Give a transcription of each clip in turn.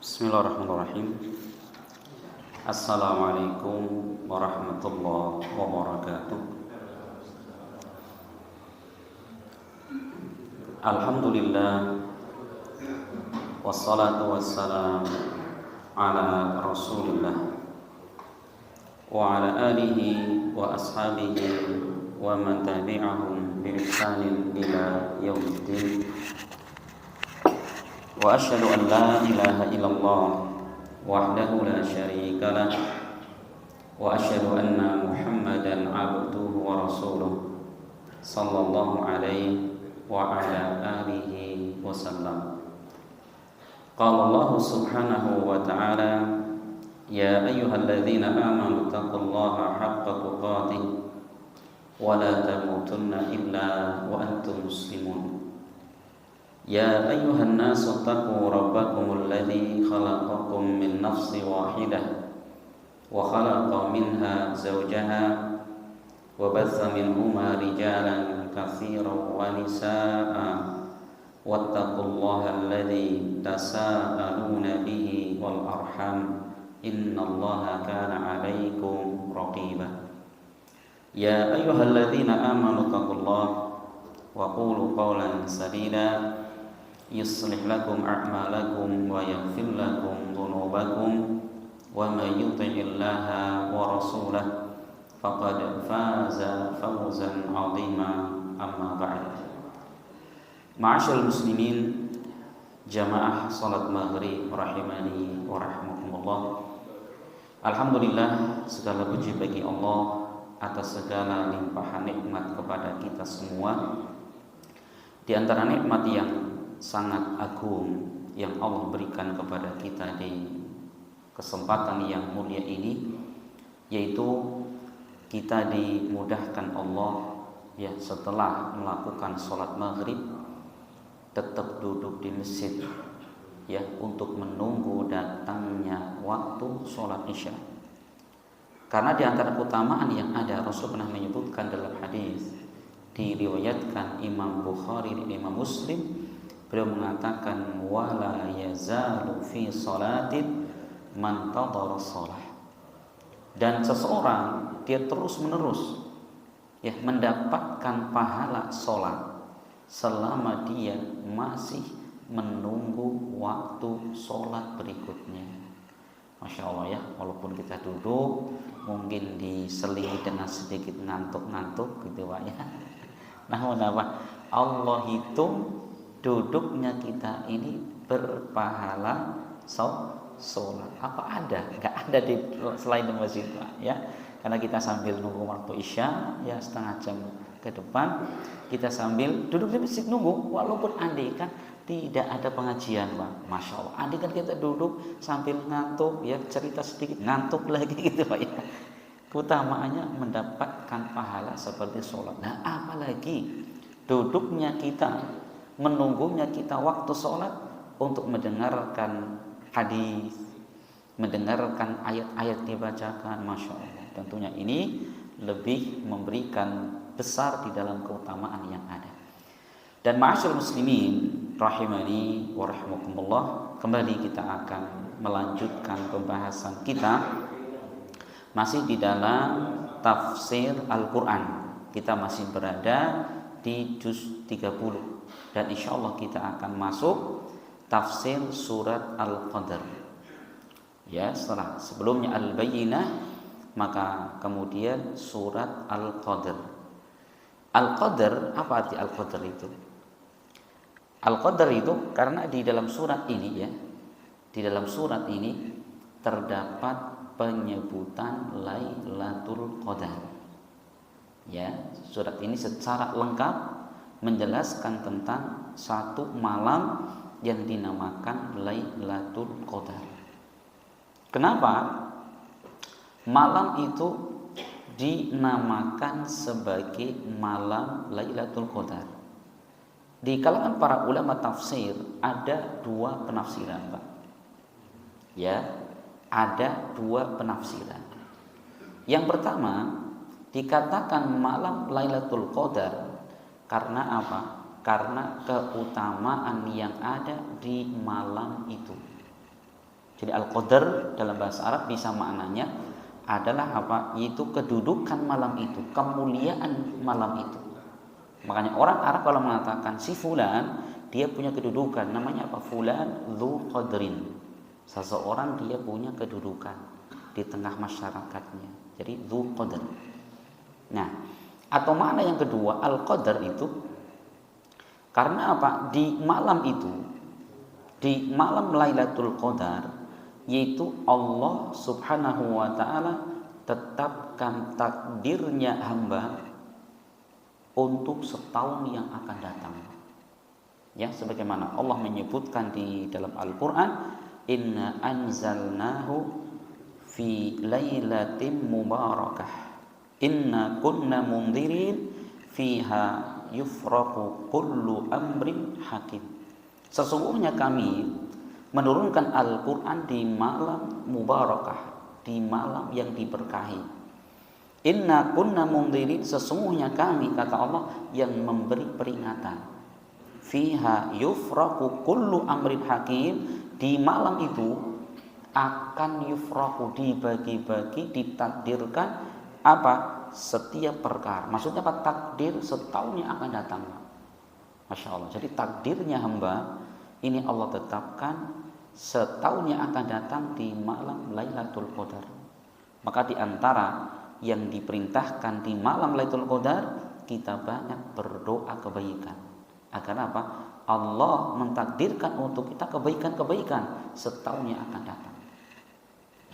Bismillahirrahmanirrahim. Assalamualaikum warahmatullahi wabarakatuh. Alhamdulillah, wassalatu wassalam ala Rasulillah wa ala alihi wa ashabihi wa man tabi'ahum bi ihsanin ila yaumiddin. Wa asyhadu an la ilaha illallah wahdahu la syarika lah wa asyhadu anna Muhammadan abduhu wa rasuluh sallallahu alaihi wa ala alihi wasallam. Qala Allah subhanahu wa ta'ala, ya ayyuhalladzina amanu taqullaha haqqa tuqatih wa la tamutunna illa wa antum muslimun. Ya ayyuhan nasu taqu rabbakumul ladzi khalaqakum min nafsin wahidah wa khalaqa minha zawjaha wa batha minhuma rijalan katsiran wa nisaa'a wattaqullaha alladzi tasaaluna bihi wal arham innallaha kana 'alaikum raqiba. Ya ayyuhalladzina amanu taqullaha wa qulu qawlan sadida yuslih lakum a'malakum wa yaghfir lakum dhunubakum wa may yuti'illaha wa rasulahu faqad faza fawzan 'azima. Amma ba'd. Ma'asyiral muslimin, jamaah salat maghrib rahimani wa rahmakumullah. Alhamdulillah, segala puji bagi Allah atas segala limpahan nikmat kepada kita semua. Di antara nikmat yang sangat agung yang Allah berikan kepada kita di kesempatan yang mulia ini, yaitu kita dimudahkan Allah ya, setelah melakukan sholat maghrib tetap duduk di masjid ya, untuk menunggu datangnya waktu sholat isya. Karena di antara keutamaan yang ada, Rasul pernah menyebutkan dalam hadis diriwayatkan Imam Bukhari dan Imam Muslim, beliau mengatakan wala yazalu fi salatin man tadara shalah. Dan seseorang dia terus menerus ya mendapatkan pahala sholat selama dia masih menunggu waktu sholat berikutnya. Masya Allah ya, walaupun kita duduk mungkin diselingi dengan sedikit ngantuk-ngantuk gitu Pak ya. Namun apa? Allah hitung duduknya kita ini berpahala sholat. Apa ada? Enggak ada di selain di masjid Pak ya. Karena kita sambil nunggu waktu isya ya, setengah jam ke depan kita sambil duduk di masjid nunggu, walaupun andai kan tidak ada pengajian Pak. Masya Allah, andai kan kita duduk sambil ngantuk ya, cerita sedikit ngantuk lagi gitu Pak ya. Keutamaannya mendapatkan pahala seperti sholat. Nah apalagi duduknya kita, menunggunya kita waktu sholat untuk mendengarkan hadis, mendengarkan ayat-ayat dibacakan. Masya Allah, tentunya ini lebih memberikan besar di dalam keutamaan yang ada. Dan ma'asyiral muslimin rahimani wa rahimakumullah, kembali kita akan melanjutkan pembahasan kita masih di dalam tafsir Al-Quran. Kita masih berada di juz 30 dan insyaallah kita akan masuk tafsir surat Al-Qadr. Ya, setelah sebelumnya Al-Bayyinah, maka kemudian surat Al-Qadr. Al-Qadr, apa arti Al-Qadr itu? Al-Qadr itu karena di dalam surat ini ya, di dalam surat ini terdapat penyebutan Lailatul Qadar. Ya, surat ini secara lengkap menjelaskan tentang satu malam yang dinamakan Lailatul Qadar. Kenapa malam itu dinamakan sebagai malam Lailatul Qadar? Di kalangan para ulama tafsir ada dua penafsiran Pak. Ya, ada dua penafsiran. Yang pertama, dikatakan malam Lailatul Qadar karena apa? Karena keutamaan yang ada di malam itu. Jadi al-qadar dalam bahasa Arab bisa maknanya adalah apa? Yaitu kedudukan malam itu, kemuliaan malam itu. Makanya orang Arab kalau mengatakan si fulan, dia punya kedudukan, namanya apa? Fulan dzu qadrin. Seseorang dia punya kedudukan di tengah masyarakatnya. Jadi dzu qadr. Nah, atau makna yang kedua, al-qadar itu karena apa? Di malam itu, di malam Lailatul Qadar, yaitu Allah Subhanahu wa taala tetapkan takdirnya hamba untuk setahun yang akan datang. Ya, sebagaimana Allah menyebutkan di dalam Al-Qur'an, inna anzalnahu fi lailatin mubarakah inna kunna mundirin fiha yufraqu kullu amrin hakim. Sesungguhnya kami menurunkan Al-Quran di malam mubarakah, di malam yang diberkahi. Inna kunna mundirin, sesungguhnya kami, kata Allah, yang memberi peringatan. Fiha yufraqu kullu amrin hakim, di malam itu akan yufraqu, dibagi-bagi, ditakdirkan apa? Setiap perkara. Maksudnya apa? Takdir setahun yang akan datang. Masya Allah. Jadi takdirnya hamba ini Allah tetapkan setahun yang akan datang di malam Lailatul Qadar. Maka di antara yang diperintahkan di malam Lailatul Qadar, kita banyak berdoa kebaikan. Agar apa? Allah mentakdirkan untuk kita kebaikan-kebaikan setahun yang akan datang.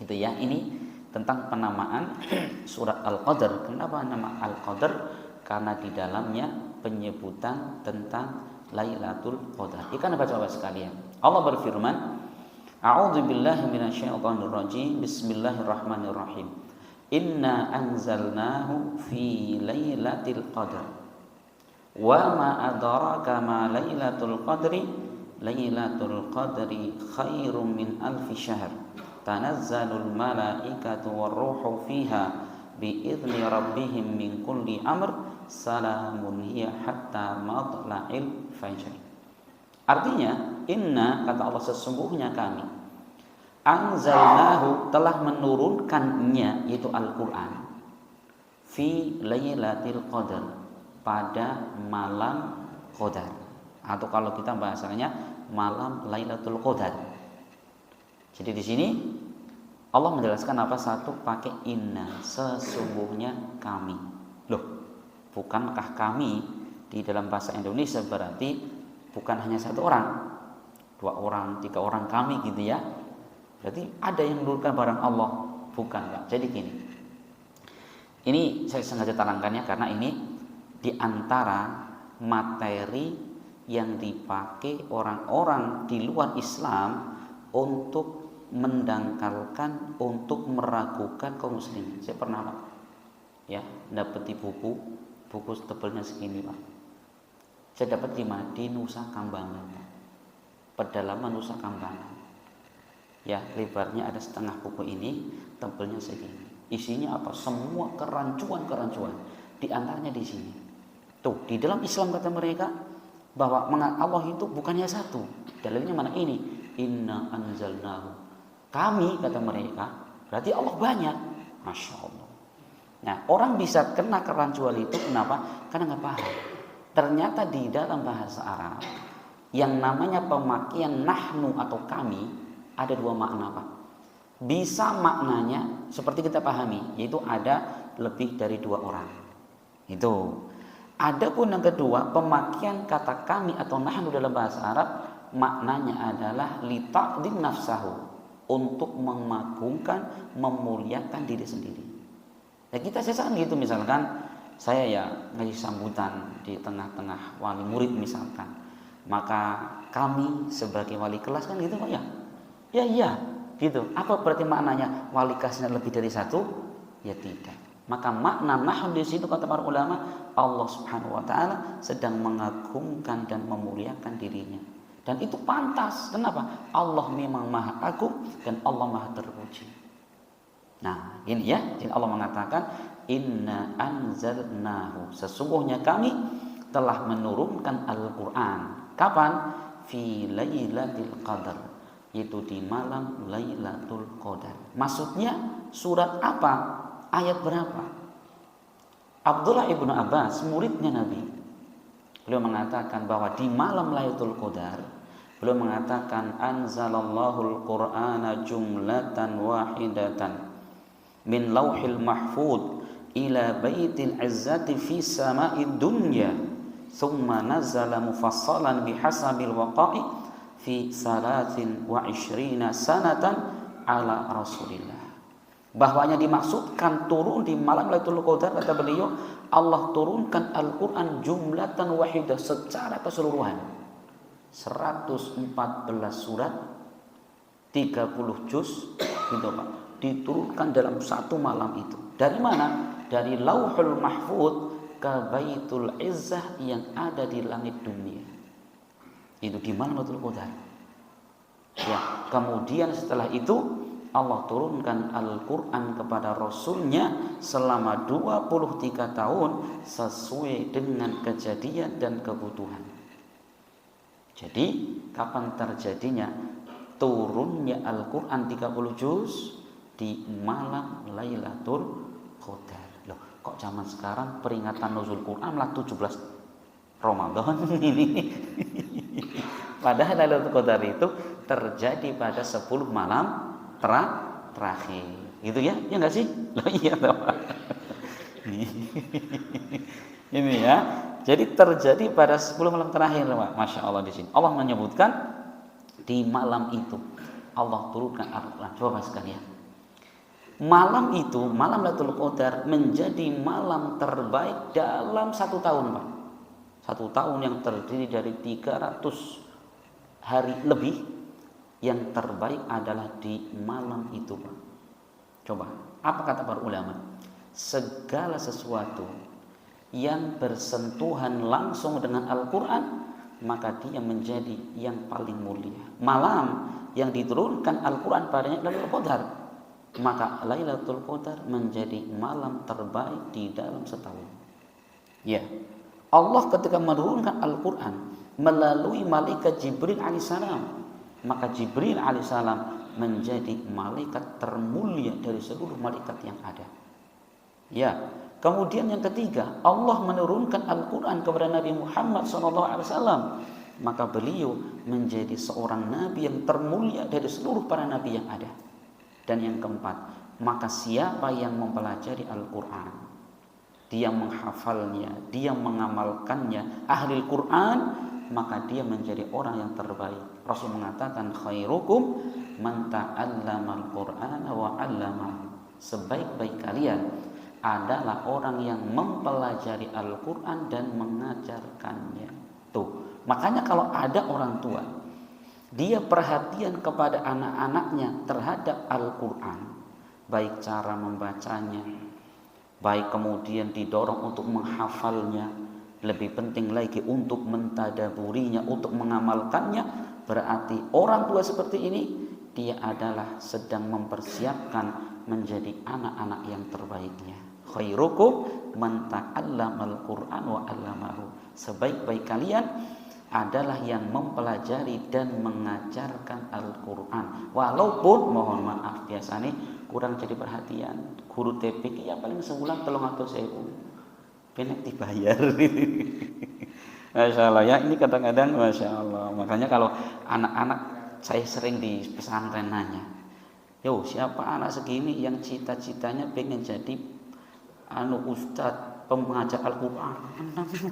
Gitu ya. Ini tentang penamaan surat Al-Qadar. Kenapa nama Al-Qadar? Karena di dalamnya penyebutan tentang Lailatul Qadar. Ikan baca sekalian. Allah berfirman, A'udzu billahi minasyaitonir rajim. Bismillahirrahmanirrahim. Inna anzalnahu fi lailatul qadar. Wa ma adraka ma lailatul qadri? Lailatul qadri khairum min alfi syahr. Tanazzalul malaikatu warruhu fiha biizni rabbihim min kulli amr. Salamun hiya hatta matla'il fajr. Artinya, inna, kata Allah, sesungguhnya kami anzalnahu, telah menurunkannya, yaitu Al-Quran, fi lailatul qadar, pada malam qadar, atau kalau kita bahasanya malam Lailatul Qadar. Jadi di sini Allah menjelaskan apa? Satu pakai inna, sesungguhnya kami. Loh, bukankah kami di dalam bahasa Indonesia berarti bukan hanya satu orang, 2 orang, 3 orang kami gitu ya. Berarti ada yang menurunkan barang Allah, bukan Pak. Jadi gini. Ini saya sengaja terangkannya karena ini di antara materi yang dipakai orang-orang di luar Islam untuk mendangkalkan, untuk meragukan kaum muslimin. Saya pernah Pak, ya, dapat di buku tebelnya segini Pak. Saya dapat di mana? Di Nusa Kambangan, pedalaman Nusa Kambangan. Ya, lebarnya ada setengah buku ini, tebelnya segini. Isinya apa? Semua kerancuan. Di antaranya di sini. Tuh, di dalam Islam kata mereka bahwa Allah itu bukannya satu. Dalilnya mana ini? Inna anzalnahu. Kami, kata mereka, berarti Allah banyak. Masya Allah. Nah, orang bisa kena kerancuan itu kenapa? Karena nggak paham. Ternyata di dalam bahasa Arab yang namanya pemakaian nahnu atau kami ada 2 makna Pak. Bisa maknanya seperti kita pahami, yaitu ada lebih dari 2 orang. Itu. Adapun yang kedua, pemakaian kata kami atau nahnu dalam bahasa Arab maknanya adalah litaqdim nafsahu, untuk memagungkan, memuliakan diri sendiri. Ya kita sesakan gitu, misalkan saya ya ngasih sambutan di tengah-tengah wali murid misalkan, maka kami sebagai wali kelas kan gitu Pak ya. Ya iya gitu. Apa berarti maknanya? Wali kelasnya lebih dari 1? Ya tidak. Maka makna nahnu di situ kata para ulama, Allah Subhanahu wa taala sedang mengagungkan dan memuliakan dirinya. Dan itu pantas. Kenapa? Allah memang Maha Agung dan Allah Maha Terpuji. Nah, ini ya. Jadi Allah mengatakan inna anzalnahu, sesungguhnya kami telah menurunkan Al-Quran. Kapan? Fi lailatul qadar, itu di malam Lailatul Qadar. Maksudnya surat apa? Ayat berapa? Abdullah ibnu Abbas, muridnya Nabi, beliau mengatakan bahwa di malam Lailatul Qadar, beliau mengatakan anzalallahul Qur'ana jumlatan wahidatan min lauhil mahfud ila baitil izzati fi sama'id dunya thumma nazala mufassalan bihasabil waqa'i fi 23 sanatan ala Rasulillah. Bahwanya dimaksudkan turun di malam Lailatul Qadar, kata beliau, Allah turunkan Al-Qur'an jumlatan wahidah, secara keseluruhan 114 surat, 30 juz gitu Pak, diturunkan dalam satu malam itu. Dari mana? Dari Lauhul Mahfud ke Baitul Izzah yang ada di langit dunia. Itu di malam Lailatul Qadar. Ya, kemudian setelah itu Allah turunkan Al-Qur'an kepada Rasulnya selama 23 tahun sesuai dengan kejadian dan kebutuhan. Jadi, kapan terjadinya turunnya Al-Qur'an 30 juz? Di malam Lailatul Qadar. Loh, kok zaman sekarang peringatan nuzul Quran malah 17 Ramadan ini. Padahal Lailatul Qadar itu terjadi pada 10 malam terakhir. Gitu ya? Ya enggak sih? Loh iya toh. Ini ya. Jadi terjadi pada 10 malam terakhir, Pak. Masya Allah di sini. Allah menyebutkan di malam itu Allah turunkan Al-Qur'an. Coba sekalian. Malam itu, malam Lailatul Qadar menjadi malam terbaik dalam 1 tahun, Pak. 1 tahun yang terdiri dari 300 hari lebih, yang terbaik adalah di malam itu, Pak. Coba, apa kata para ulama? Segala sesuatu yang bersentuhan langsung dengan Al-Quran, maka dia menjadi yang paling mulia. Malam yang diturunkan Al-Quran padanya Lailatul Qadar, maka Lailatul Qadar menjadi malam terbaik di dalam setahun. Ya, Allah ketika menurunkan Al-Quran melalui malaikat Jibril alaihissalam, maka Jibril alaihissalam menjadi malaikat termulia dari seluruh malaikat yang ada. Ya, kemudian yang ketiga, Allah menurunkan Al-Quran kepada Nabi Muhammad SAW, maka beliau menjadi seorang nabi yang termulia dari seluruh para nabi yang ada. Dan yang keempat, maka siapa yang mempelajari Al-Quran, dia menghafalnya, dia mengamalkannya, ahli Al-Quran, maka dia menjadi orang yang terbaik. Rasul mengatakan khairukum man ta'allama al-Qur'ana wa 'allamahu. Sebaik-baik kalian adalah orang yang mempelajari Al-Qur'an dan mengajarkannya. Tuh, makanya kalau ada orang tua, dia perhatian kepada anak-anaknya terhadap Al-Qur'an, baik cara membacanya, baik kemudian didorong untuk menghafalnya, lebih penting lagi untuk mentadaburinya, untuk mengamalkannya, berarti orang tua seperti ini dia adalah sedang mempersiapkan menjadi anak-anak yang terbaiknya. Khairukum man ta'allamal Qur'an wa 'allamahu. Sebaik-baik kalian adalah yang mempelajari dan mengajarkan Al-Qur'an. Walaupun mohon maaf biasanya kurang jadi perhatian. Guru TPK yang paling sebulan 300.000. Penek dibayar. Masya Allah ya, ini kadang-kadang Masya Allah. Makanya kalau anak-anak, saya sering di pesantren nanya, yo siapa anak segini yang cita-citanya pengen jadi ustadz pengajar Al-Quran?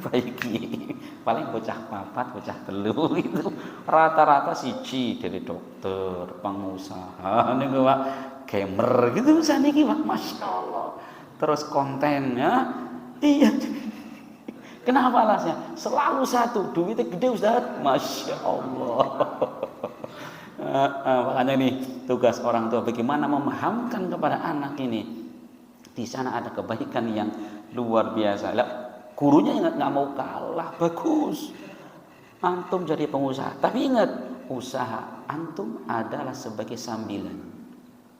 Baiki paling bocah papat, bocah telu itu rata-rata siji dari dokter, pengusaha, nih Pak, gamer gitu misalnya Pak, Masya Allah. Terus kontennya, iya. Kenapa alasnya? Selalu satu, duitnya gede Ustaz. Masya Allah. Makanya nih tugas orang tua bagaimana memahamkan kepada anak ini. Di sana ada kebaikan yang luar biasa. Lah, gurunya nggak mau kalah, bagus. Antum jadi pengusaha, tapi ingat usaha antum adalah sebagai sambilan.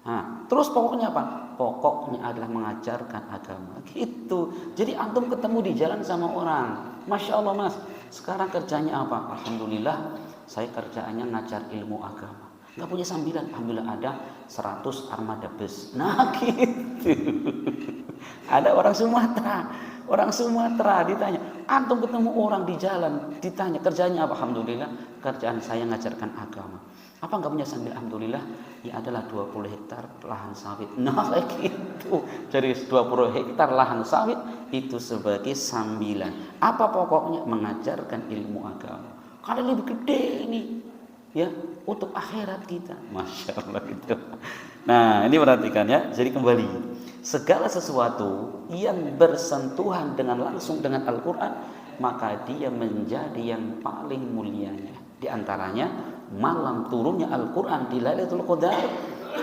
Nah, terus pokoknya apa? Pokoknya adalah mengajarkan agama. Gitu. Jadi antum ketemu di jalan sama orang. Masya Allah Mas, sekarang kerjanya apa? Alhamdulillah, saya kerjaannya ngajar ilmu agama. nggak punya sambilan. Alhamdulillah ada 100 armada bus. Nah gitu. Ada orang Sumatera ditanya, antum ketemu orang di jalan, ditanya kerjanya apa? Alhamdulillah kerjaan saya ngajarkan agama. Apa nggak punya sambil? Alhamdulillah ya adalah 20 hektar lahan sawit. Nah kayak gitu. Jadi 20 hektar lahan sawit itu sebagai sambilan. Apa pokoknya? Mengajarkan ilmu agama. Karena lebih gede ini ya untuk akhirat kita. Masya Allah gitu. Nah ini perhatikan ya. Jadi kembali, segala sesuatu yang bersentuhan dengan langsung dengan Al-Quran, maka dia menjadi yang paling mulianya. Di antaranya malam turunnya Al-Quran di Lailatul Qadar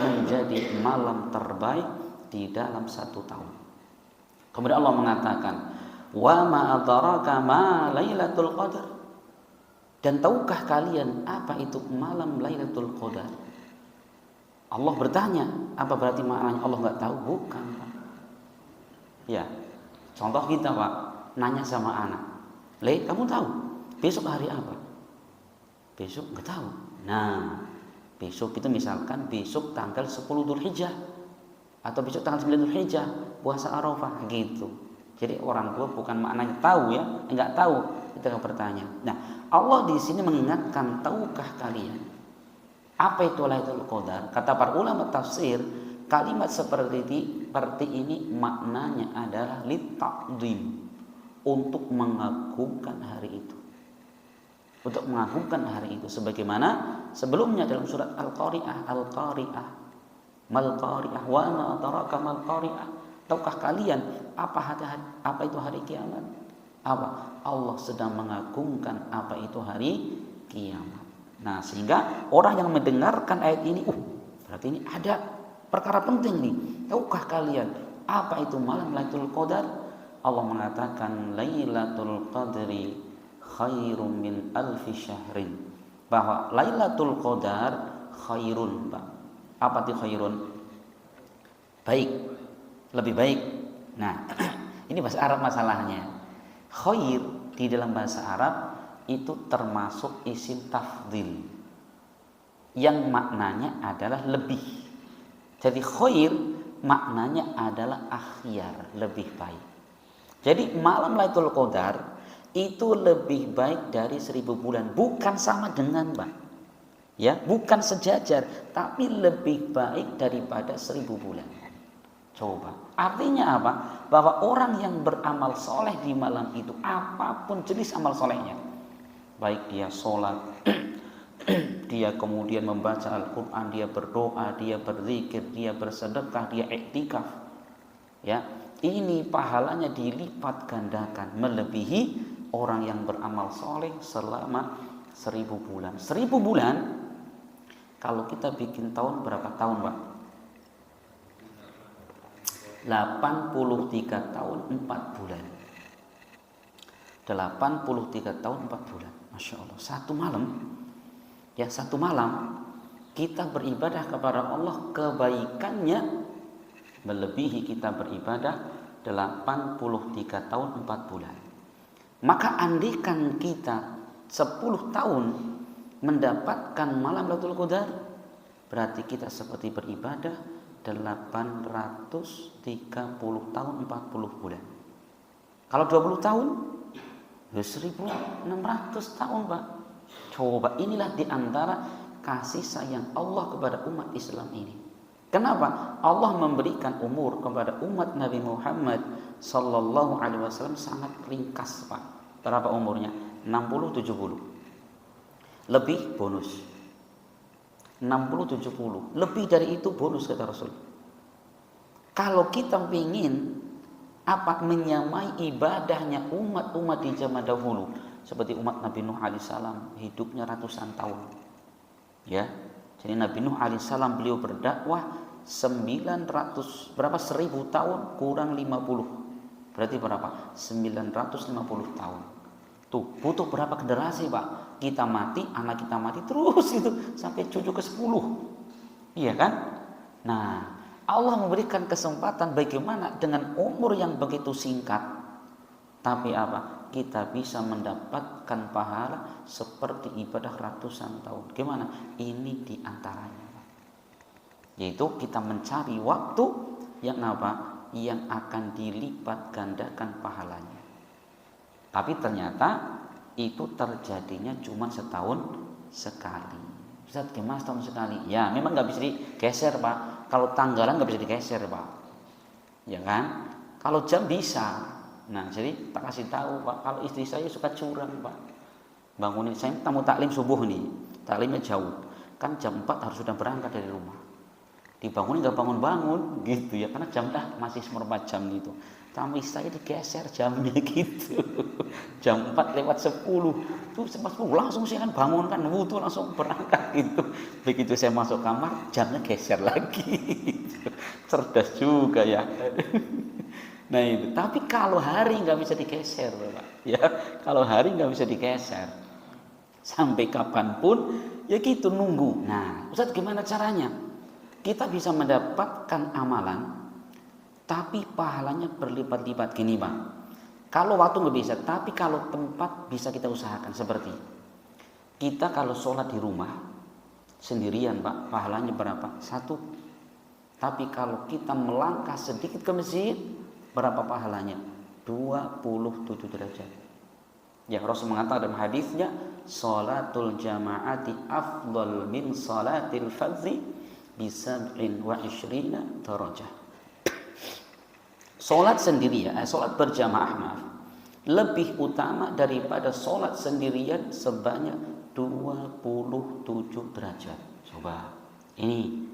menjadi malam terbaik di dalam 1 tahun. Kemudian Allah mengatakan, wa ma adraka ma Lailatul Qadar. Dan tahukah kalian apa itu malam Lailatul Qadar? Allah bertanya, apa berarti maknanya Allah nggak tahu? Bukan, Pak. Ya, contoh kita, Pak, nanya sama anak, Le, kamu tahu besok hari apa? Besok nggak tahu. Nah, besok itu misalkan besok tanggal 10 Dzulhijjah atau besok tanggal 9 Dzulhijjah, puasa Arafah gitu. Jadi orang tua bukan maknanya tahu ya, enggak tahu, kita bertanya. Nah, Allah di sini mengingatkan, tahukah kalian apa itu Lailatul Qadar? Kata para ulama tafsir, kalimat seperti ini maknanya adalah litakdim, untuk mengagungkan hari itu. Untuk mengagungkan hari itu, sebagaimana sebelumnya dalam surat Al-Qari'ah, mal qari'ah wa ma adraka mal qari'ah. Tahukah kalian apa itu hari kiamat? Apa? Allah sedang mengagungkan apa itu hari kiamat. Nah, sehingga orang yang mendengarkan ayat ini, berarti ini ada perkara penting nih. Tahukah kalian apa itu malam Lailatul Qadar? Allah mengatakan Lailatul Qadri khairum min alfi syahrin, bahwa Lailatul Qadar khairun, Pak. Apa itu khairun? Baik, lebih baik. Nah, ini bahasa Arab masalahnya. Khair di dalam bahasa Arab itu termasuk isim tafdhil yang maknanya adalah lebih. Jadi khair maknanya adalah akhyar, lebih baik. Jadi malam Lailatul Qadar itu lebih baik dari 1000 bulan, bukan sama dengan, Pak. Ya, bukan sejajar, tapi lebih baik daripada 1000 bulan. Coba, artinya apa? Bahwa orang yang beramal soleh di malam itu, apapun jenis amal solehnya, baik dia sholat, dia kemudian membaca Al-Quran, dia berdoa, dia berzikir, dia bersedekah, dia iktikaf, ya, ini pahalanya dilipat gandakan, melebihi orang yang beramal soleh selama 1000 bulan. 1000 bulan, kalau kita bikin tahun, berapa tahun, Pak? 83 tahun 4 bulan. 83 tahun 4 bulan. Masya Allah, satu malam kita beribadah kepada Allah, kebaikannya melebihi kita beribadah 83 tahun 4 bulan. Maka andikan kita 10 tahun mendapatkan malam Lailatul Qadar, berarti kita seperti beribadah 830 tahun 40 bulan. Kalau 20 tahun 1600 tahun, Pak. Coba, inilah diantara kasih sayang Allah kepada umat Islam ini. Kenapa? Allah memberikan umur kepada umat Nabi Muhammad sallallahu alaihi wasallam sangat ringkas, Pak. Berapa umurnya? 60-70. Lebih bonus. 60-70, lebih dari itu bonus, kata Rasul. Kalau kita ingin menyamai ibadahnya umat-umat di zaman dahulu, seperti umat Nabi Nuh alaihissalam, hidupnya ratusan tahun, ya. Jadi Nabi Nuh alaihissalam beliau berdakwah 1000 tahun kurang 50, berarti berapa? 950 tahun. Tuh, butuh berapa generasi, Pak? Kita mati, anak kita mati, terus itu sampai cucu ke-10. Iya kan? Nah, Allah memberikan kesempatan bagaimana dengan umur yang begitu singkat, tapi kita bisa mendapatkan pahala seperti ibadah ratusan tahun. Gimana? Ini diantaranya, yaitu kita mencari waktu yang apa? Yang akan dilipat gandakan pahalanya. Tapi ternyata itu terjadinya cuma setahun sekali. Ustaz, gimana setahun sekali? Ya memang nggak bisa digeser Pak. Kalau tanggalan nggak bisa digeser Pak, ya kan? Kalau jam bisa. Nah jadi tak kasih tahu Pak, kalau istri saya suka curang Pak, bangunin saya tamu taklim subuh nih, taklimnya jauh, kan jam 4 harus sudah berangkat dari rumah, dibangunin nggak bangun-bangun gitu ya, karena jam masih seperempat jam gitu. Tamu istri saya digeser jamnya gitu. Jam 4 lewat 10 tuh sempat langsung saya kan bangunkan wudu langsung berangkat gitu. Begitu saya masuk kamar jamnya geser lagi gitu. Cerdas juga ya. Nah itu, tapi kalau hari nggak bisa digeser Pak, ya kalau hari nggak bisa digeser sampai kapanpun ya gitu nunggu. Nah Ustaz gimana caranya kita bisa mendapatkan amalan tapi pahalanya berlipat-lipat? Gini Pak, kalau waktu nggak bisa, tapi kalau tempat bisa kita usahakan. Seperti kita kalau sholat di rumah sendirian Pak, pahalanya berapa? 1. Tapi kalau kita melangkah sedikit ke masjid, berapa pahalanya? 27 derajat. Yang Rasul mengatakan dalam hadisnya, sholatul jamaati afdal min sholatil fardhi bi 27 darajah. Sholat sendirian, sholat berjamaah maaf, lebih utama daripada sholat sendirian sebanyak 27 derajat. Coba ini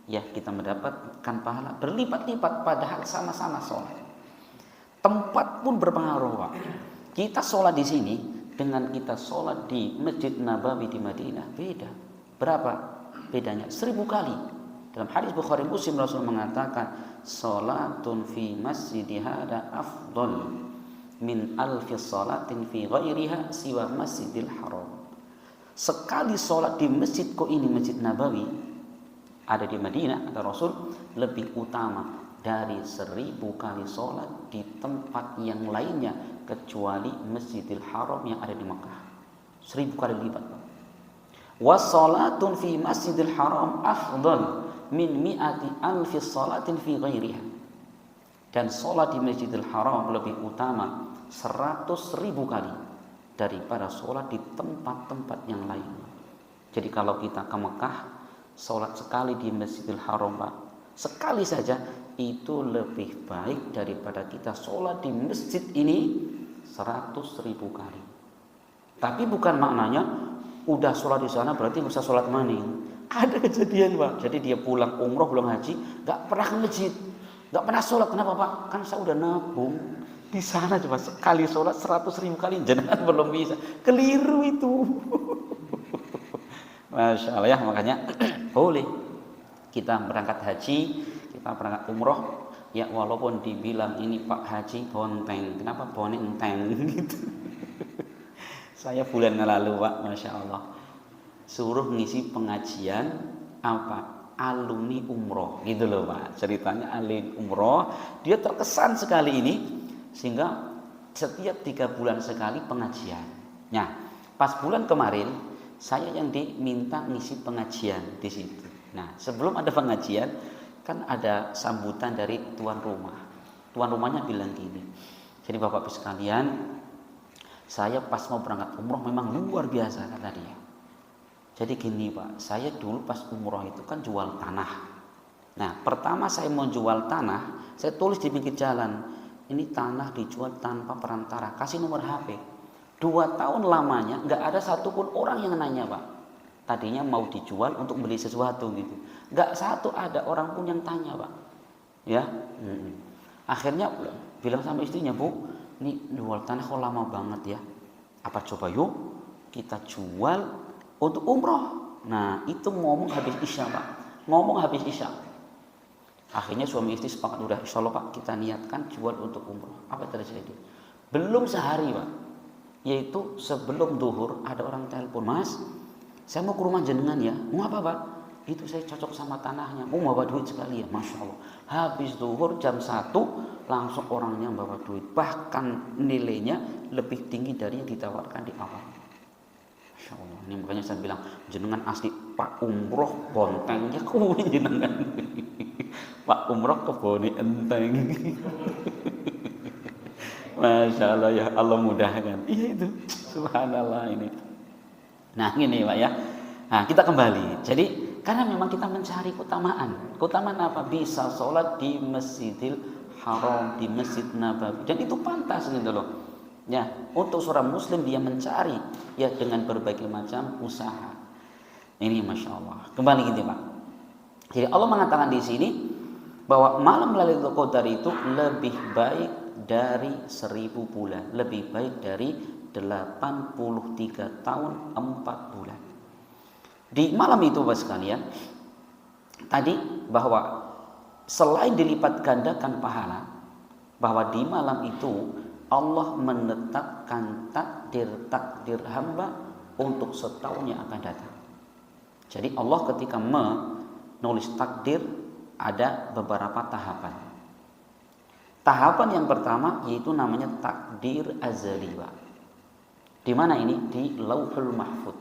ya, kita mendapatkan pahala berlipat-lipat padahal sama-sama sholat. Tempat pun berpengaruh Pak. Kita sholat di sini dengan kita sholat di Masjid Nabawi di Madinah beda. Berapa bedanya? 1000 kali. Dalam hadis Bukhari Muslim Rasul mengatakan, sholatun fi masjidi hada afdal min alfi sholatin fi ghairiha siwa masjidil haram. Sekali sholat di masjidku ini, Masjid Nabawi ada di Madinah, kata Rasul, lebih utama dari 1000 kali sholat di tempat yang lainnya kecuali Masjidil Haram yang ada di Makkah. 1000 kali lipat. Wa sholatun fi Masjidil Haram afdal min mi'ati alfi sholatin fi ghairiha. Dan sholat di Masjidil Haram lebih utama 100.000 kali daripada sholat di tempat-tempat yang lain. Jadi kalau kita ke Mekah, sholat sekali di Masjidil Haram Pak, sekali saja, itu lebih baik daripada kita sholat di masjid ini 100.000 kali. Tapi bukan maknanya udah sholat di sana berarti nggak usah sholat maning. Ada kejadian Pak, jadi dia pulang umroh pulang haji nggak pernah ke masjid, nggak pernah sholat. Kenapa Pak? Kan saya udah nabung di sana, coba sekali sholat 100.000 kali jenengan belum bisa. Keliru itu. Masya Allah ya, makanya boleh kita berangkat haji, kita berangkat umroh ya, walaupun dibilang ini Pak Haji bonteng. Kenapa bonteng gitu? Saya bulan lalu Pak, Masya Allah, suruh ngisi pengajian apa? Alumni umroh gitu loh Pak. Ceritanya alumni umroh, dia terkesan sekali ini sehingga setiap 3 bulan sekali pengajian. Nah, pas bulan kemarin saya yang diminta ngisi pengajian di situ. Nah, sebelum ada pengajian kan ada sambutan dari tuan rumah. Tuan rumahnya bilang gini, jadi Bapak Ibu sekalian, saya pas mau berangkat umroh memang luar biasa kata dia. Jadi gini Pak, saya dulu pas umroh itu kan jual tanah. Nah pertama saya mau jual tanah, saya tulis di pinggir jalan, ini tanah dijual tanpa perantara, kasih nomor HP. 2 tahun lamanya nggak ada satupun orang yang nanya Pak. Tadinya mau dijual untuk beli sesuatu gitu, nggak satu ada orang pun yang tanya Pak. Ya, akhirnya bilang sama istrinya, Bu, ini jual tanah kok lama banget ya. Apa coba yuk kita jual untuk umroh. Nah itu ngomong habis isya Pak, ngomong habis isya. Akhirnya suami istri sepakat, udah insya Allah Pak kita niatkan jual untuk umroh. Apa terjadi? Belum sehari Pak, yaitu sebelum duhur ada orang telepon, Mas saya mau ke rumah jenengan ya. Mau apa Pak? itu saya cocok sama tanahnya, mau bawa duit sekali ya, Masya Allah. Habis zuhur jam 1 langsung orangnya bawa duit, bahkan nilainya lebih tinggi dari yang ditawarkan di awal. Masya Allah. Ini makanya saya bilang jenengan asli Pak Umroh bontengnya kuwi jenengan. Pak Umroh keboni enteng. Masya Allah, ya Allah mudahkan. Iya itu, subhanallah ini. Nah ini Pak ya. Nah kita kembali. Jadi karena memang kita mencari keutamaan. Keutamaan apa? Bisa sholat di Masjidil Haram, di Masjid Nabawi. Dan itu pantas gitu loh. Ya, untuk seorang muslim dia mencari ya dengan berbagai macam usaha. Ini Masya Allah. Kembali gitu Pak. Jadi Allah mengatakan di sini bahwa malam Lailatul Qadar itu lebih baik dari 1000 bulan. Lebih baik dari 83 tahun 4 bulan. Di malam itu Bapak sekalian, tadi bahwa selain dilipat gandakan pahala, bahwa di malam itu Allah menetapkan takdir hamba untuk setahun yang akan datang. Jadi Allah ketika menulis takdir ada beberapa tahapan. Tahapan yang pertama yaitu namanya takdir azali. Di mana ini? Di Lauhul Mahfuz.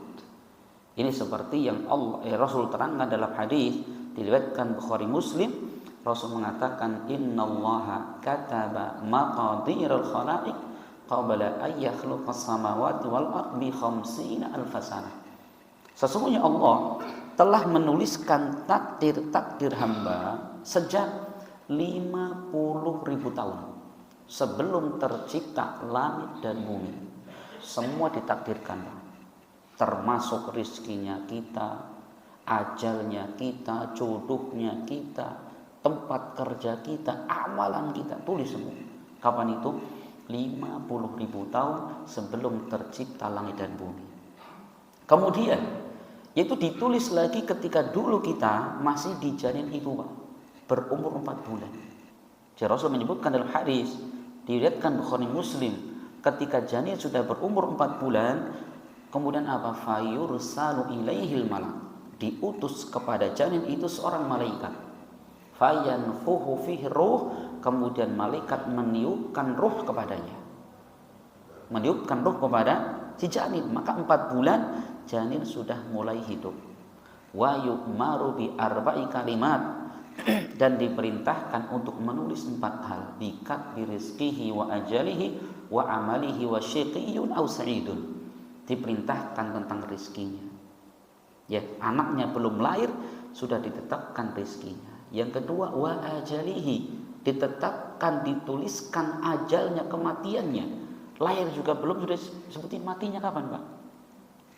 Ini seperti yang Rasul terangkan dalam hadis diriwayatkan Bukhari Muslim. Rasul mengatakan innallaha kataba maqadirul khalaiq qabla an yakhluqas samawati wal ardi 50 alf sanah. Sesungguhnya Allah telah menuliskan takdir hamba sejak 50.000 tahun sebelum tercipta langit dan bumi. Semua ditakdirkan, termasuk rizkinya kita, ajalnya kita, jodohnya kita, tempat kerja kita, amalan kita, tulis semua. Kapan itu? 50.000 tahun sebelum tercipta langit dan bumi. Kemudian yaitu ditulis lagi ketika dulu kita masih di janin ibu Pak, berumur 4 bulan. Jadi Rasul menyebutkan dalam hadis diriwayatkan Bukhari Muslim, ketika janin sudah berumur 4 bulan, kemudian apa? Fayursalu ilaihil malak, diutus kepada janin itu seorang malaikat. Fayanfuhu fihi ruh, kemudian malaikat meniupkan ruh kepadanya. Meniupkan ruh kepada si janin, maka 4 bulan janin sudah mulai hidup. Wa yu'maru bi arba'i kalimat, dan diperintahkan untuk menulis 4 hal. Bikat birizqihi wa ajalihi wa amalihi wa syiqiyyun aw sa'idun. Diperintahkan tentang rizkinya. Ya, anaknya belum lahir sudah ditetapkan rizkinya. Yang kedua wa ajalihi, ditetapkan dituliskan ajalnya, kematiannya. Lahir juga belum sudah sebutin matinya kapan Pak.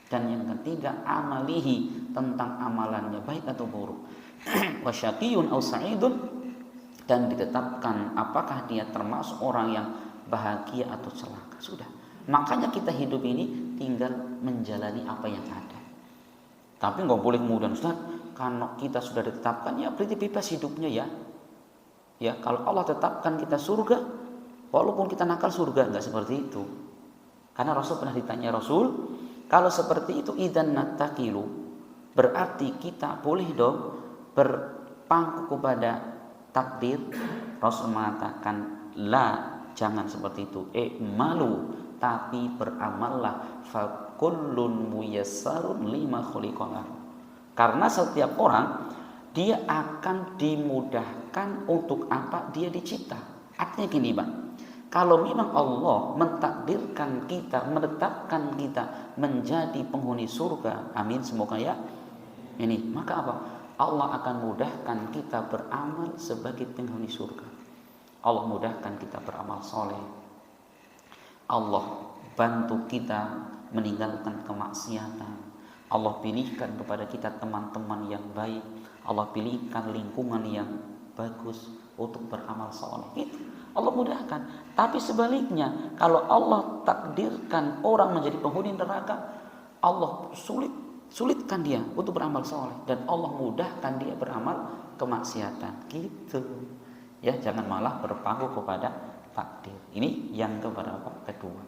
Dan yang ketiga amalihi, tentang amalannya baik atau buruk. Wasyaqiyun aw sa'idun, dan ditetapkan apakah dia termasuk orang yang bahagia atau celaka. Sudah. Makanya kita hidup ini tinggal menjalani apa yang ada. Tapi nggak boleh kemudian Ustaz, kalau kita sudah ditetapkan ya berarti bebas hidupnya ya. Ya, kalau Allah tetapkan kita surga, walaupun kita nakal surga, nggak seperti itu. Karena Rasul pernah ditanya Rasul, kalau seperti itu idzan nattaqilu, berarti kita boleh dong berpangku kepada takdir. Rasul mengatakan la, jangan seperti itu. Malu, tapi beramallah. Fakullun muyassarun lima khuliqalah. Karena setiap orang dia akan dimudahkan untuk apa dia dicipta. Artinya gini Pak, kalau memang Allah mentakdirkan kita, menetapkan kita menjadi penghuni surga, amin semoga ya. Ini maka apa? Allah akan mudahkan kita beramal sebagai penghuni surga. Allah mudahkan kita beramal soleh. Allah bantu kita meninggalkan kemaksiatan. Allah pilihkan kepada kita teman-teman yang baik. Allah pilihkan lingkungan yang bagus untuk beramal soleh. Itu Allah mudahkan. Tapi sebaliknya, kalau Allah takdirkan orang menjadi penghuni neraka, Allah sulitkan dia untuk beramal soleh, dan Allah mudahkan dia beramal kemaksiatan. Gitu. Ya, jangan malah berpangku kepada takdir. Ini yang keberapa? Kedua.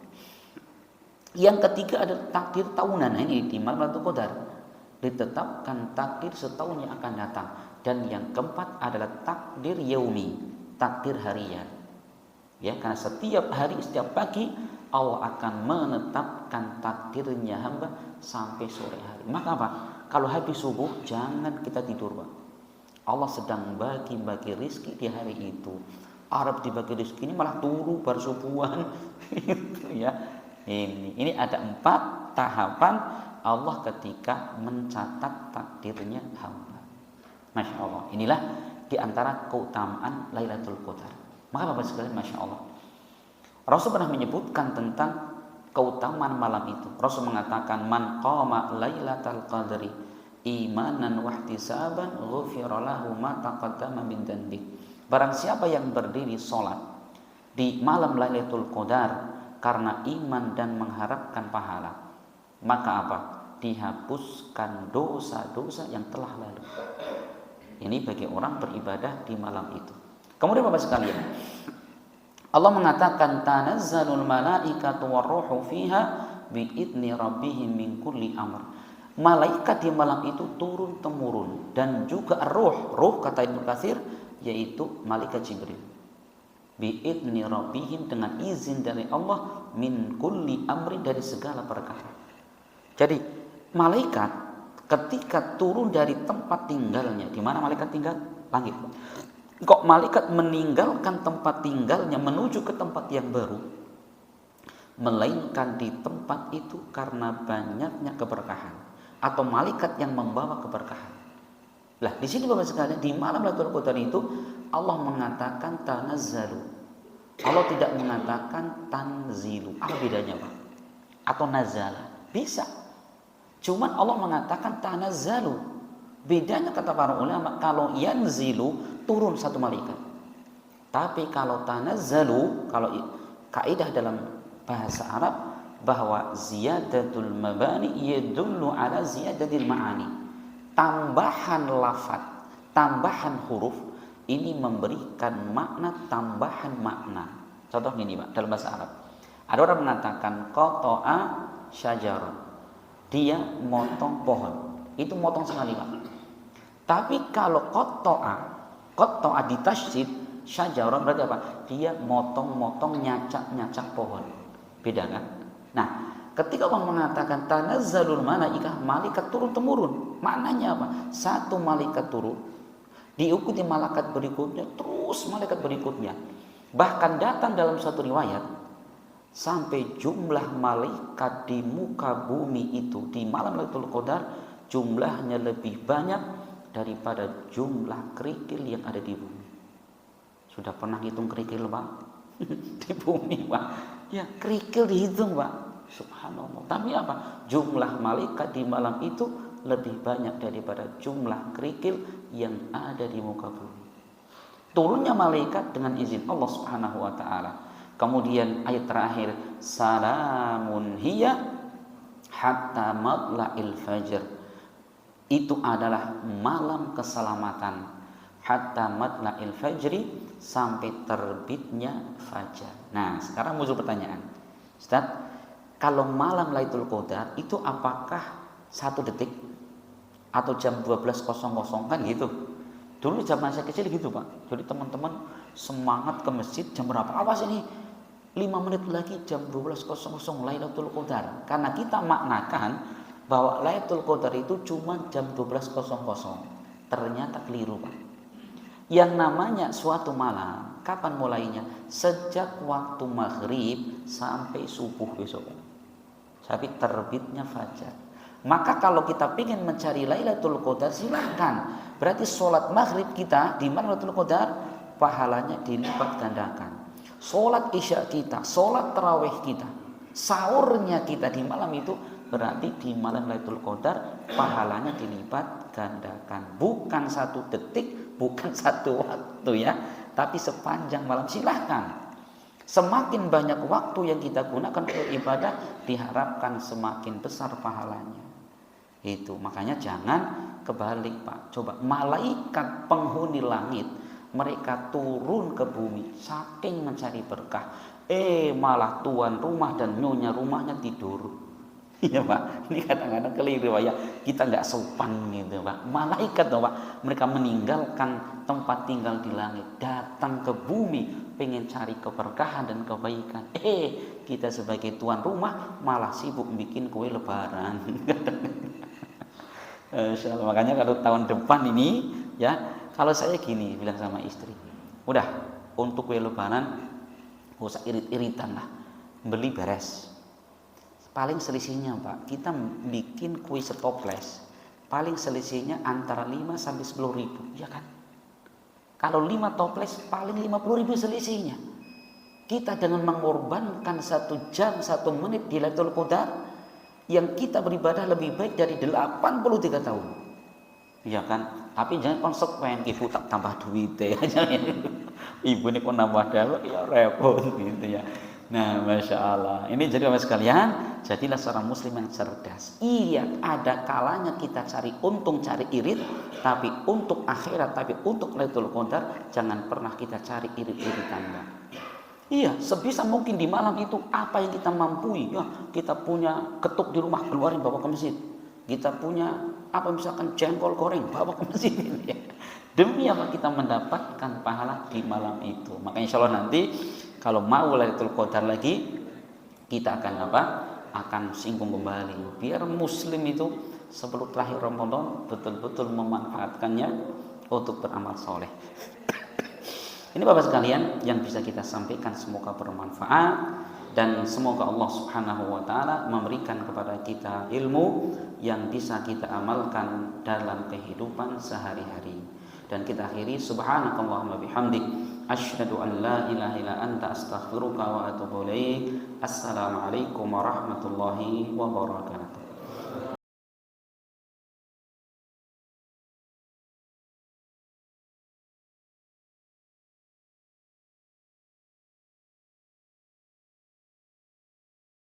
Yang ketiga adalah takdir tahunan. Nah, ini di Lailatul Qadar. ditetapkan takdir setahun yang akan datang. Dan yang keempat adalah takdir yaumi, takdir harian. Ya, karena setiap hari, setiap pagi Allah akan menetapkan takdirnya hamba sampai sore hari. Maka apa? Kalau habis subuh jangan kita tidur, Pak. Allah sedang bagi-bagi rizki di hari itu. Arab dibagi rizki ini malah turu bersubuhan. Itu ya. Ini ada 4 tahapan Allah ketika mencatat takdirnya hamba. Masya Allah. Inilah diantara keutamaan Lailatul Qadar. Maka Bapak sekalian, Masya Allah, Rasul pernah menyebutkan tentang keutamaan malam itu. Rasul mengatakan, man qama Lailatul Qadri imanan wahtisaban ghufira lahu ma taqaddama min dhanbi. Barang siapa yang berdiri sholat di malam Lailatul Qadar karena iman dan mengharapkan pahala, maka apa? Dihapuskan dosa-dosa yang telah lalu. Ini bagi orang beribadah di malam itu. Kemudian Bapak sekalian, Allah mengatakan tanazzalul malaikatu warruhu fiha biidzni rabbihim min kulli amr. Malaikat di malam itu turun temurun, dan juga ruh kata Ibnu Katsir yaitu malaikat Jibril. Biidzni rabbihim, dengan izin dari Allah, min kulli amri, dari segala perkara. Jadi malaikat ketika turun dari tempat tinggalnya, di mana malaikat tinggal? Langit. Kok malaikat meninggalkan tempat tinggalnya menuju ke tempat yang baru, melainkan di tempat itu karena banyaknya keberkahan, atau malaikat yang membawa keberkahan. Lah, di sini Bapak sekalian, di malam Lailatul Qadar itu Allah mengatakan tanazzalu. Allah tidak mengatakan tanzilu. Apa bedanya, Pak? Atau nazala? Bisa. Cuman Allah mengatakan tanazzalu. Bedanya kata para ulama, kalau yanzilu turun satu malaikat. Tapi kalau tanazzalu, kalau kaidah dalam bahasa Arab bahwa ziyadatul mabani yadullu ala ziyadatil ma'ani. Tambahan lafaz, tambahan huruf ini memberikan makna tambahan makna. Contoh gini, Pak, dalam bahasa Arab. Ada orang mengatakan qata'a syajarah. Dia motong pohon. Itu motong sekali, Pak. Tapi kalau qata'a ditasydid syajarah berarti apa? Dia motong-motong, nyacak-nyacak pohon. Beda kan? Nah, ketika Allah mengatakan tanazzalul malaikah, malaikat turun temurun. Maknanya apa? Satu malaikat turun, diikuti malaikat berikutnya, terus malaikat berikutnya. Bahkan datang dalam satu riwayat sampai jumlah malaikat di muka bumi itu di malam Lailatul Qadar jumlahnya lebih banyak daripada jumlah kerikil yang ada di bumi. Sudah pernah hitung kerikil, Pak? Di bumi, Pak. Ya, kerikil dihitung, Pak. Subhanallah. Tapi apa? Jumlah malaikat di malam itu lebih banyak daripada jumlah kerikil yang ada di muka bumi. Turunnya malaikat dengan izin Allah Subhanahu wa taala. Kemudian ayat terakhir, salamun hiya hatta matla'il fajr. Itu adalah malam keselamatan, hatta matla'il fajri, sampai terbitnya fajar. Nah, sekarang muncul pertanyaan, Ustaz, kalau malam Lailatul Qadar itu apakah 1 detik atau jam 12.00 kan gitu? Dulu zaman saya kecil gitu, Pak. Jadi teman-teman semangat ke masjid jam berapa? Awas ini 5 menit lagi jam 12.00 Lailatul Qadar. Karena kita maknakan bahwa Lailatul Qadar itu cuma jam 12.00. Ternyata keliru, Pak. Yang namanya suatu malam, kapan mulainya? Sejak waktu maghrib sampai subuh besok, sampai terbitnya fajar. Maka kalau kita ingin mencari Lailatul Qadar, silahkan. Berarti sholat maghrib kita di malam Lailatul Qadar pahalanya dilipat gandakan. Sholat isya kita, sholat tarawih kita, sahurnya kita di malam itu, berarti di malam Lailatul Qadar pahalanya dilipat gandakan. Bukan 1 detik, bukan 1 waktu ya, tapi sepanjang malam. Silahkan. Semakin banyak waktu yang kita gunakan untuk ibadah, diharapkan semakin besar pahalanya. Itu makanya jangan kebalik, Pak. Coba malaikat penghuni langit, mereka turun ke bumi saking mencari berkah, malah tuan rumah dan nyonya rumahnya tidur. Iya Pak, ini kadang-kadang keliru Pak ya. Kita nggak sopan gitu Pak. Malaikat tuh Pak, mereka meninggalkan tempat tinggal di langit, datang ke bumi, pengen cari keberkahan dan kebaikan. Kita sebagai tuan rumah malah sibuk bikin kue lebaran. Makanya kalau tahun depan ini ya, kalau saya gini bilang sama istri, udah untuk kue lebaran gak usah irit-iritan lah, beli beres. Paling selisihnya Pak, kita bikin kue setoples, paling selisihnya antara 5 sampai 10 ribu, ya kan? Kalau 5 toples paling 50 ribu selisihnya. Kita dengan mengorbankan 1 jam 1 menit di Lailatul Qadar, yang kita beribadah lebih baik dari 83 tahun, ya kan? Tapi jangan konsekuen, ibu tak tambah duit ya, ibu ini kok nambah duit ya repot gitu ya. Nah, Masya Allah. Ini jadi Bapak sekalian, jadilah seorang muslim yang cerdas. Iya, ada kalanya kita cari untung, cari irit, tapi untuk akhirat, tapi untuk Lailatul Qadar, jangan pernah kita cari irit-iritan. Iya, sebisa mungkin di malam itu apa yang kita mampu. Ya, kita punya ketuk di rumah, keluarin bawa ke masjid. Kita punya apa misalkan jengkol goreng, bawa ke masjid. Demi apa kita mendapatkan pahala di malam itu. Maka insya Allah nanti kalau mau Lailatul Qadar lagi, kita akan apa? Akan singgung kembali. Biar muslim itu sebelum terakhir Ramadan betul-betul memanfaatkannya untuk beramal soleh. Ini Bapak sekalian yang bisa kita sampaikan, semoga bermanfaat dan semoga Allah Subhanahu wa taala memberikan kepada kita ilmu yang bisa kita amalkan dalam kehidupan sehari-hari. Dan kita akhiri, subhanakallahumma bihamdik, asyhadu an la ilaha illa anta, astaghfiruka wa atubu ilaik. Assalamualaikum warahmatullahi wabarakatuh.